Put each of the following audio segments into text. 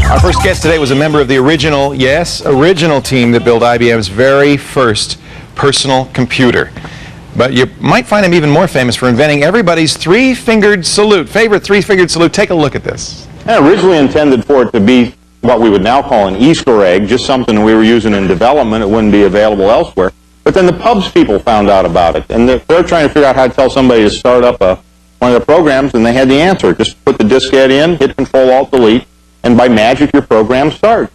Our first guest today was a member of the original, yes, original team that built IBM's very first personal computer. But you might find him even more famous for inventing everybody's three-fingered salute, favorite three-fingered salute. Take a look at this. I originally intended for it to be what we would now call an Easter egg, just something we were using in development. It wouldn't be available elsewhere. But then the pubs people found out about it, and they're trying to figure out how to tell somebody to start up one of the programs, and they had the answer. Just put the diskette in, hit Ctrl-Alt-Delete, and by magic your program starts.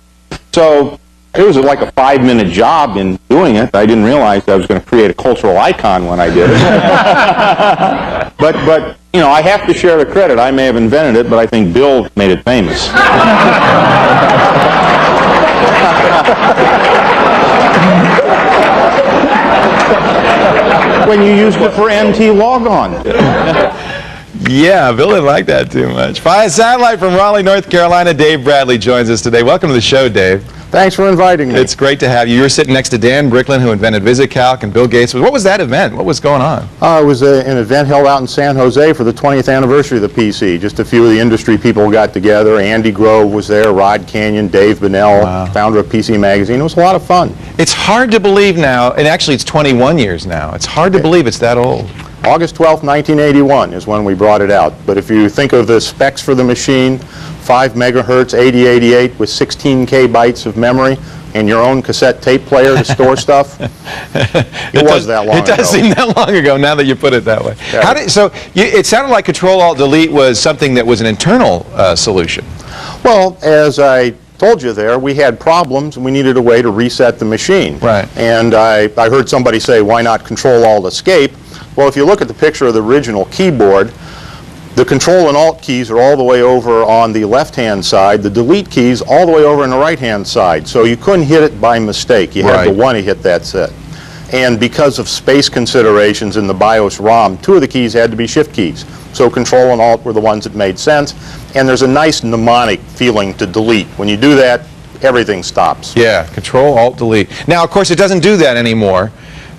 So it was like a 5-minute job in doing it. I didn't realize I was going to create a cultural icon when I did it. but you know, I have to share the credit. I may have invented it, but I think Bill made it famous. When you used it for NT logon. Yeah, Bill didn't like that too much. Via satellite from Raleigh, North Carolina, Dave Bradley joins us today. Welcome to the show, Dave. Thanks for inviting me. It's great to have you. You're sitting next to Dan Bricklin, who invented VisitCalc, and Bill Gates. What was that event? What was going on? It was an event held out in San Jose for the 20th anniversary of the PC. Just a few of the industry people got together. Andy Grove was there, Rod Canyon, Dave Bunnell, founder of PC Magazine. It was a lot of fun. It's hard to believe now, and actually it's 21 years now. It's hard to believe it's that old. August 12th, 1981 is when we brought it out. But if you think of the specs for the machine, 5 megahertz, 8088 with 16K bytes of memory, and your own cassette tape player to store stuff, it was that long ago. It does seem that long ago now that you put it that way. Yeah. It sounded like Ctrl-Alt-Delete was something that was an internal solution. Well, as I told you there, we had problems and we needed a way to reset the machine. Right. And I heard somebody say, why not Control-Alt-Escape? Well, if you look at the picture of the original keyboard, the Control and Alt keys are all the way over on the left-hand side, the Delete keys all the way over on the right-hand side. So you couldn't hit it by mistake. You had to want to hit that set. And because of space considerations in the BIOS ROM, 2 of the keys had to be shift keys. So Control and Alt were the ones that made sense. And there's a nice mnemonic feeling to Delete. When you do that, everything stops. Yeah, Control-Alt-Delete. Now, of course, it doesn't do that anymore.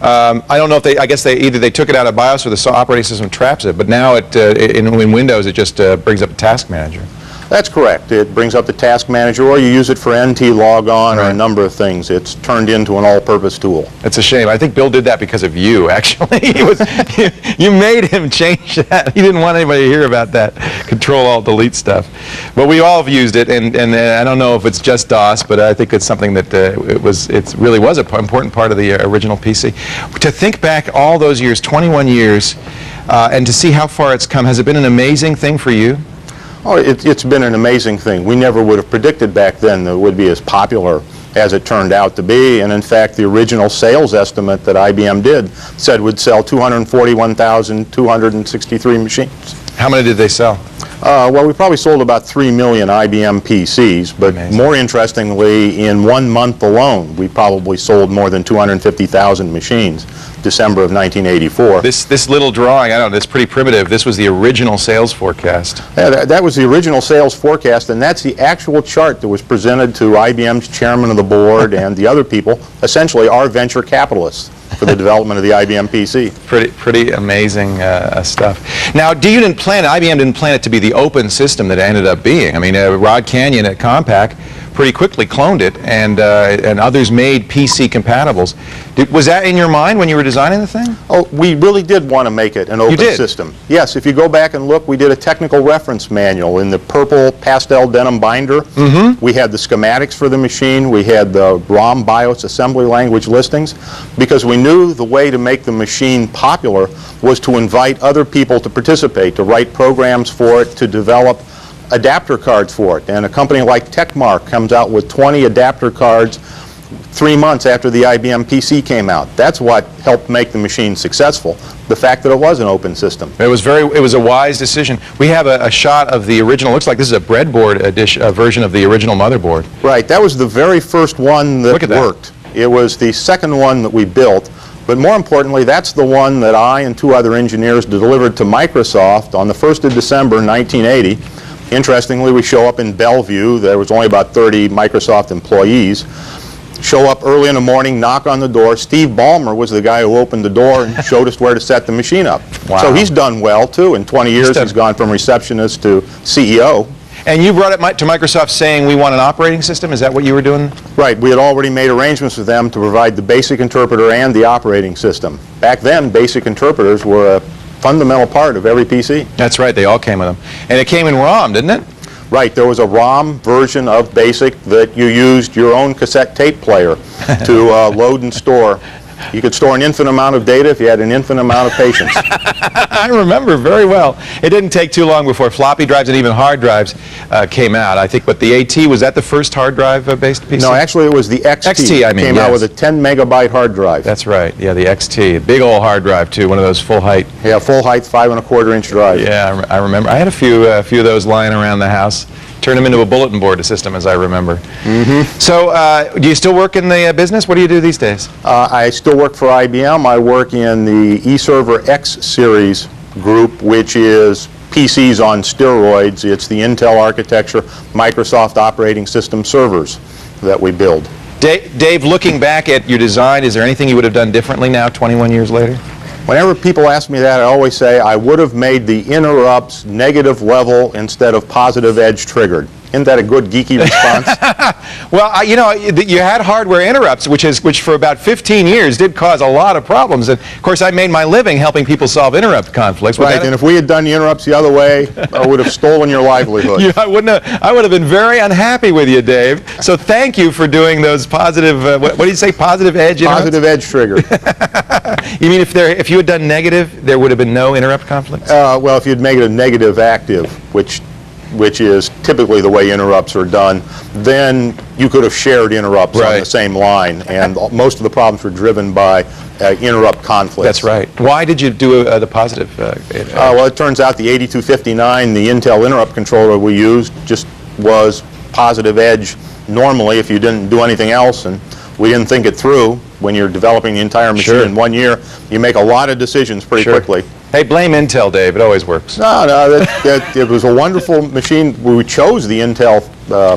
I don't know if I guess either they took it out of BIOS or the operating system traps it, but now in Windows it just brings up a task manager. That's correct. It brings up the task manager, or you use it for NT logon or a number of things. It's turned into an all-purpose tool. It's a shame. I think Bill did that because of you, actually. You made him change that. He didn't want anybody to hear about that Control-Alt-Delete stuff. But we all have used it, and I don't know if it's just DOS, but I think it's something that it really was an important part of the original PC. To think back all those years, 21 years, and to see how far it's come, has it been an amazing thing for you? Oh, it's been an amazing thing. We never would have predicted back then that it would be as popular as it turned out to be. And in fact, the original sales estimate that IBM did said would sell 241,263 machines. How many did they sell? Well, we probably sold about 3 million IBM PCs, but more interestingly, in 1 month alone, we probably sold more than 250,000 machines. December of 1984. This little drawing, I don't know, it's pretty primitive. This was the original sales forecast. Yeah, that was the original sales forecast, and that's the actual chart that was presented to IBM's chairman of the board and the other people, essentially our venture capitalists for the development of the IBM PC. Pretty amazing stuff. Now, IBM didn't plan it to be the open system that it ended up being. I mean, Rod Canyon at Compaq pretty quickly cloned it, and others made PC compatibles. Was that in your mind when you were designing the thing? Oh, we really did want to make it an open system. Yes, if you go back and look, we did a technical reference manual in the purple pastel denim binder. We had the schematics for the machine. We had the ROM BIOS assembly language listings, because we knew the way to make the machine popular was to invite other people to participate, to write programs for it, to develop adapter cards for it. And a company like Techmark comes out with 20 adapter cards 3 months after the IBM PC came out. That's what helped make the machine successful, the fact that it was an open system. It was a wise decision. We have a shot of the original, looks like this is a breadboard version of the original motherboard. Right, that was the very first one that worked. It was the second one that we built, but more importantly, that's the one that I and 2 other engineers delivered to Microsoft on the 1st of December 1980. Interestingly, we show up in Bellevue. There was only about 30 Microsoft employees. Show up early in the morning, knock on the door. Steve Ballmer was the guy who opened the door and showed us where to set the machine up. Wow. So he's done well, too. In 20 years, he's gone from receptionist to CEO. And you brought it to Microsoft saying we want an operating system. Is that what you were doing? Right. We had already made arrangements with them to provide the basic interpreter and the operating system. Back then, basic interpreters were a fundamental part of every PC. That's right. They all came with them. And it came in ROM, didn't it? Right. There was a ROM version of BASIC that you used your own cassette tape player to load and store. You could store an infinite amount of data if you had an infinite amount of patience. I remember very well. It didn't take too long before floppy drives and even hard drives came out. I think, but the AT, was that the first hard drive-based PC? No, actually it was the XT. Came out with a 10 megabyte hard drive. That's right. Yeah, the XT. Big old hard drive, too. One of those full height. Yeah, full height, 5¼ inch drive. Yeah, I remember. I had a few of those lying around the house. Turned them into a bulletin board system, as I remember. So, do you still work in the business? What do you do these days? I still work for IBM. I work in the eServer X series group, which is PCs on steroids. It's the Intel architecture, Microsoft operating system servers that we build. Dave, looking back at your design, is there anything you would have done differently now, 21 years later? Whenever people ask me that, I always say I would have made the interrupts negative level instead of positive edge triggered. Isn't that a good geeky response? Well, you know, you had hardware interrupts, which for about 15 years did cause a lot of problems. And of course, I made my living helping people solve interrupt conflicts. Right, and if we had done the interrupts the other way, I would have stolen your livelihood. I would have been very unhappy with you, Dave. So thank you for doing those positive, what do you say, positive edge interrupts? Positive edge trigger. You mean if you had done negative, there would have been no interrupt conflicts? Well, if you'd made a negative active, which is typically the way interrupts are done, then you could have shared interrupts on the same line, and most of the problems were driven by interrupt conflicts. That's right. Why did you do the positive? Well, it turns out the 8259, the Intel interrupt controller we used, just was positive edge normally if you didn't do anything else, and we didn't think it through. When you're developing the entire machine in 1 year, you make a lot of decisions pretty quickly. Hey, blame Intel, Dave. It always works. No, it was a wonderful machine. We chose the Intel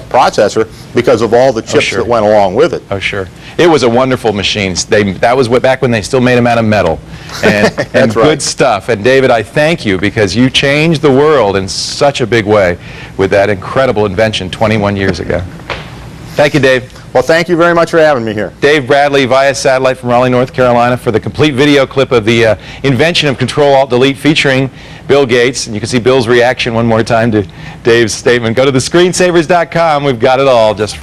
processor because of all the chips that went along with it. Oh, sure. It was a wonderful machine. That was back when they still made them out of metal. And good stuff. And David, I thank you because you changed the world in such a big way with that incredible invention 21 years ago. Thank you, Dave. Well, thank you very much for having me here. Dave Bradley via satellite from Raleigh, North Carolina for the complete video clip of the invention of Ctrl-Alt-Delete featuring Bill Gates. And you can see Bill's reaction one more time to Dave's statement. Go to thescreensavers.com. We've got it all just for